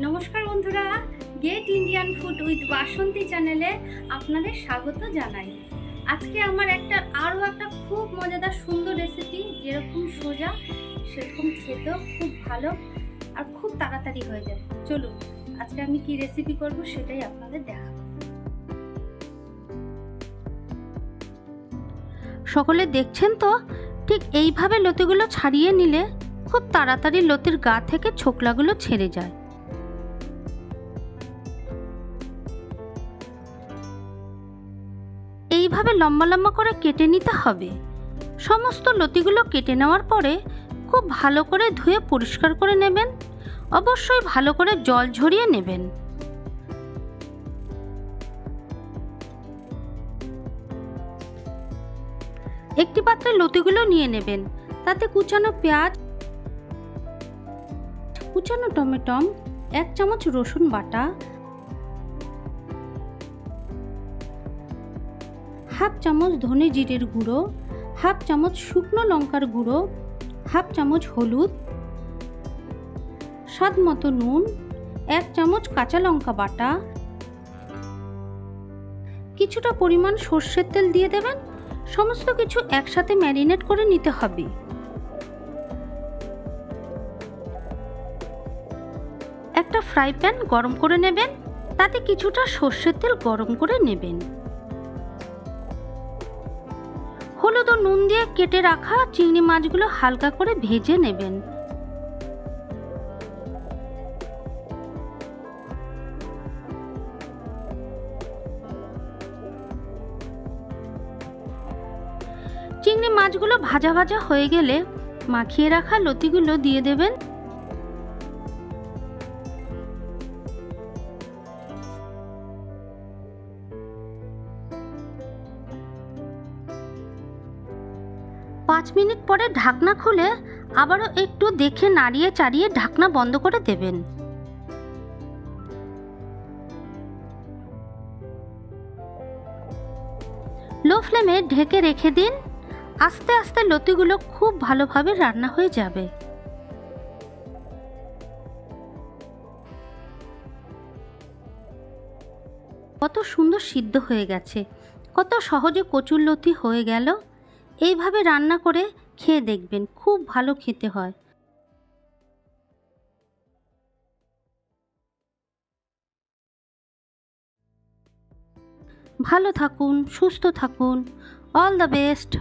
নমস্কার বন্ধুরা, gate Indian food with বাসন্তী চ্যানেলে আপনাদের স্বাগত জানাই। আজকে আমার আরও একটা খুব মজাদার সুন্দর রেসিপি, যেরকম সোজা সেরকম খেতেও খুব ভালো আর খুব তাড়াতাড়ি হয়ে যায়। চলুন আজকে আমি কি রেসিপি করব সেটাই আপনাদের দেখাবো। সকলে দেখছেন তো, ঠিক এইভাবে লতিগুলো ছাড়িয়ে নিলে খুব তাড়াতাড়ি লতির গা থেকে ছোকলাগুলো ছেড়ে যায়। এইভাবে লম্বা লম্বা করে কেটে নিতে হবে। সমস্ত লতিগুলো কেটে নেওয়ার পরে খুব ভালো করে ধুয়ে পরিষ্কার করে নেবেন। অবশ্যই ভালো করে জল ঝরিয়ে নেবেন। একটি পাত্রে লতিগুলো নিয়ে নেবেন। তাতে কুচানো পেঁয়াজ, কুচানো টমেটো, 1 চামচ রসুন বাটা, হাফ চামচ ধনে জিরের গুঁড়ো, হাফ চামচ শুকনো লঙ্কার গুঁড়ো, হাফ চামচ হলুদ, স্বাদ মতো নুন, 1 চামচ কাঁচা লঙ্কা বাটা, কিছুটা পরিমাণ সর্ষের তেল দিয়ে দেবেন। সমস্ত কিছু একসাথে ম্যারিনেট করে নিতে হবে। একটা ফ্রাই প্যান গরম করে নেবেন। তাতে কিছুটা সর্ষের তেল গরম করে নেবেন। হলুদ ও নুন দিয়ে কেটে রাখা চিংড়ি মাছগুলো হালকা করে ভেজে নেবেন। চিংড়ি মাছগুলো ভাজা ভাজা হয়ে গেলে মাখিয়ে রাখা লতিগুলো দিয়ে দেবেন। পাঁচ মিনিট পরে ঢাকনা খুলে আবারও একটু দেখে নাড়িয়ে চাড়িয়ে ঢাকনা বন্ধ করে দেবেন। লো ফ্লেমে ঢেকে রেখে দিন। আস্তে আস্তে লতিগুলো খুব ভালোভাবে রান্না হয়ে যাবে। কত সুন্দর সিদ্ধ হয়ে গেছে, কত সহজে কচুরলতি হয়ে গেল। এইভাবে রান্না করে খেয়ে দেখবেন, খুব ভালো খেতে হয়। ভালো থাকুন, সুস্থ থাকুন। All the best.